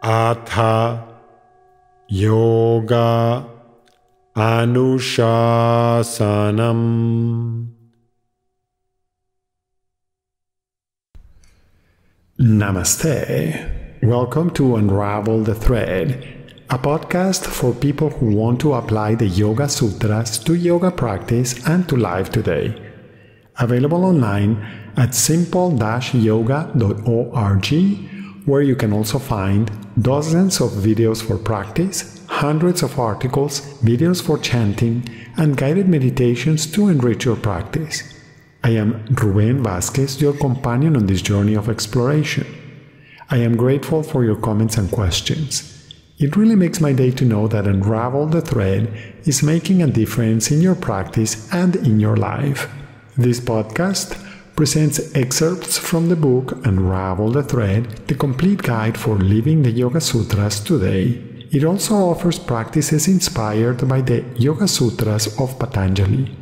Atha Yoga Anushasanam. Namaste. Welcome to Unravel the Thread, a podcast for people who want to apply the Yoga Sutras to yoga practice and to life today. Available online at simple-yoga.org, where you can also find dozens of videos for practice, hundreds of articles, videos for chanting, and guided meditations to enrich your practice. I am Ruben Vasquez, your companion on this journey of exploration. I am grateful for your comments and questions. It really makes my day to know that Unravel the Thread is making a difference in your practice and in your life. This podcast presents excerpts from the book Unravel the Thread, the complete guide for living the Yoga Sutras today. It also offers practices inspired by the Yoga Sutras of Patanjali.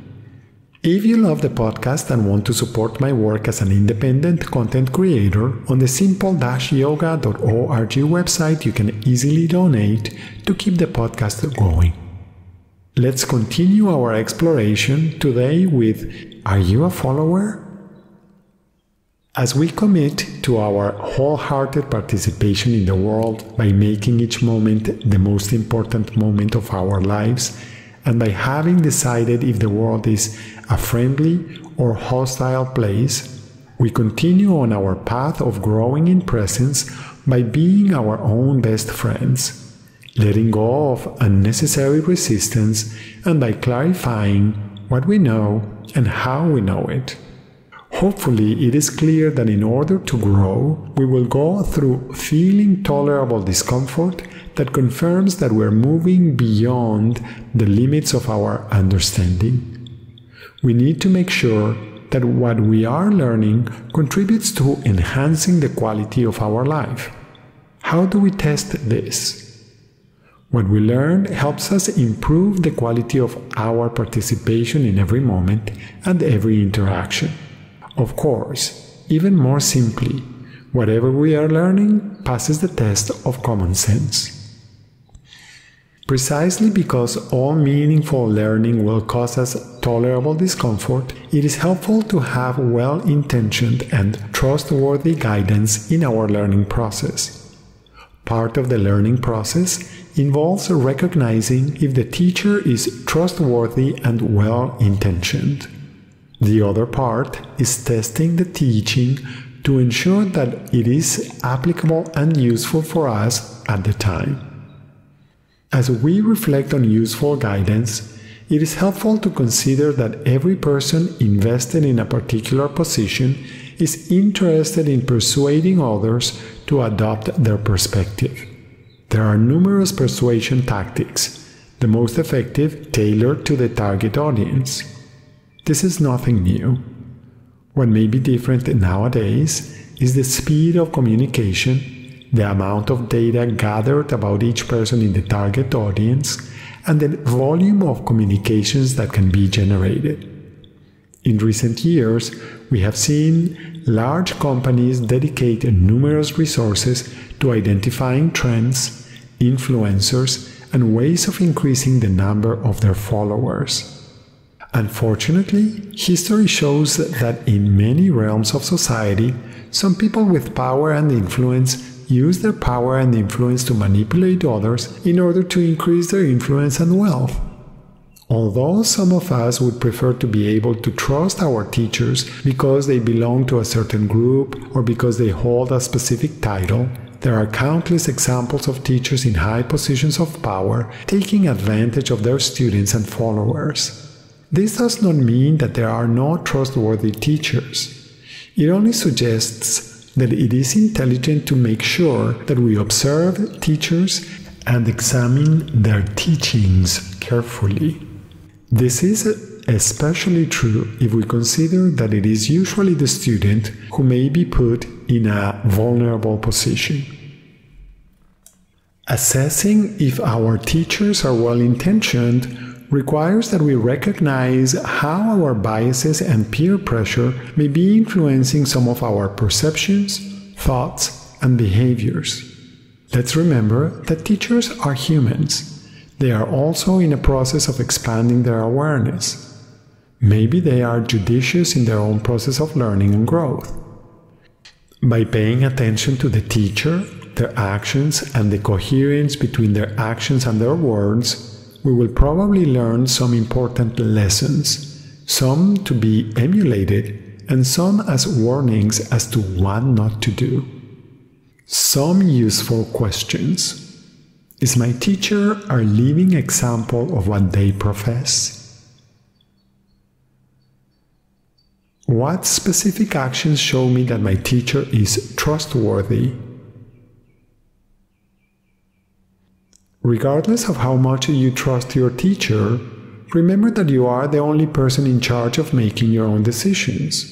If you love the podcast and want to support my work as an independent content creator, on the simple-yoga.org website you can easily donate to keep the podcast going. Let's continue our exploration today with Are You a Follower? As we commit to our wholehearted participation in the world by making each moment the most important moment of our lives, and by having decided if the world is a friendly or hostile place, we continue on our path of growing in presence by being our own best friends, letting go of unnecessary resistance, and by clarifying what we know and how we know it. Hopefully, it is clear that in order to grow, we will go through feeling tolerable discomfort that confirms that we're moving beyond the limits of our understanding. We need to make sure that what we are learning contributes to enhancing the quality of our life. How do we test this? What we learn helps us improve the quality of our participation in every moment and every interaction. Of course, even more simply, whatever we are learning passes the test of common sense. Precisely because all meaningful learning will cause us tolerable discomfort, it is helpful to have well-intentioned and trustworthy guidance in our learning process. Part of the learning process involves recognizing if the teacher is trustworthy and well-intentioned. The other part is testing the teaching to ensure that it is applicable and useful for us at the time. As we reflect on useful guidance, it is helpful to consider that every person invested in a particular position is interested in persuading others to adopt their perspective. There are numerous persuasion tactics, the most effective tailored to the target audience. This is nothing new. What may be different nowadays is the speed of communication, the amount of data gathered about each person in the target audience, and the volume of communications that can be generated. In recent years, we have seen large companies dedicate numerous resources to identifying trends, influencers, and ways of increasing the number of their followers. Unfortunately, history shows that in many realms of society, some people with power and influence use their power and influence to manipulate others in order to increase their influence and wealth. Although some of us would prefer to be able to trust our teachers because they belong to a certain group or because they hold a specific title, there are countless examples of teachers in high positions of power taking advantage of their students and followers. This does not mean that there are no trustworthy teachers. It only suggests that it is intelligent to make sure that we observe teachers and examine their teachings carefully. This is especially true if we consider that it is usually the student who may be put in a vulnerable position. Assessing if our teachers are well-intentioned requires that we recognize how our biases and peer pressure may be influencing some of our perceptions, thoughts, and behaviors. Let's remember that teachers are humans. They are also in a process of expanding their awareness. Maybe they are judicious in their own process of learning and growth. By paying attention to the teacher, their actions, and the coherence between their actions and their words, we will probably learn some important lessons, some to be emulated, and some as warnings as to what not to do. Some useful questions. Is my teacher a living example of what they profess? What specific actions show me that my teacher is trustworthy? Regardless of how much you trust your teacher, remember that you are the only person in charge of making your own decisions.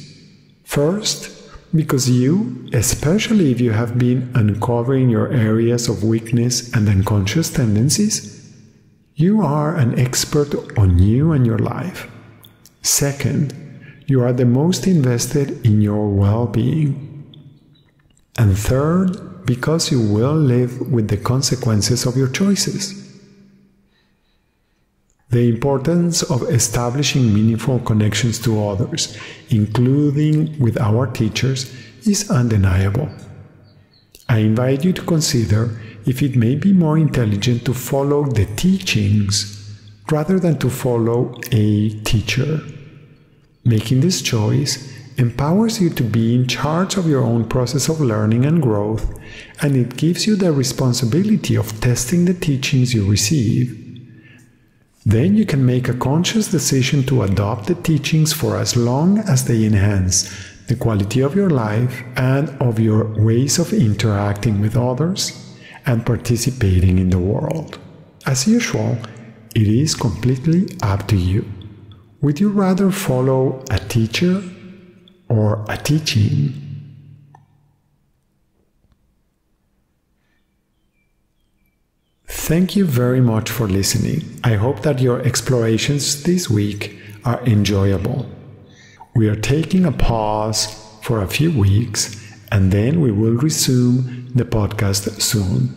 First, because you, especially if you have been uncovering your areas of weakness and unconscious tendencies, you are an expert on you and your life. Second, you are the most invested in your well-being. And third, because you will live with the consequences of your choices. The importance of establishing meaningful connections to others, including with our teachers, is undeniable. I invite you to consider if it may be more intelligent to follow the teachings rather than to follow a teacher. Making this choice empowers you to be in charge of your own process of learning and growth, and it gives you the responsibility of testing the teachings you receive. Then you can make a conscious decision to adopt the teachings for as long as they enhance the quality of your life and of your ways of interacting with others and participating in the world. As usual, it is completely up to you. Would you rather follow a teacher or a teaching? Thank you very much for listening. I hope that your explorations this week are enjoyable. We are taking a pause for a few weeks and then we will resume the podcast soon.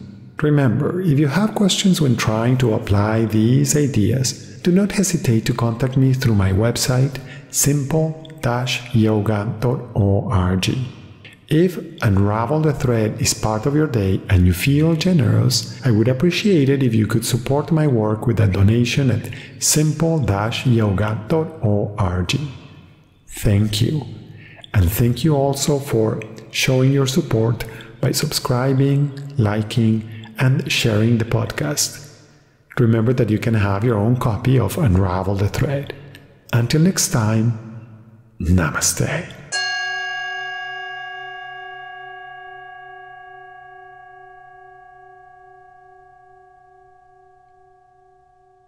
Remember, if you have questions when trying to apply these ideas, do not hesitate to contact me through my website, simple-yoga.org. If Unravel the Thread is part of your day and you feel generous, I would appreciate it if you could support my work with a donation at simple-yoga.org. Thank you. And thank you also for showing your support by subscribing, liking, and sharing the podcast. Remember that you can have your own copy of Unravel the Thread. Until next time, Namaste.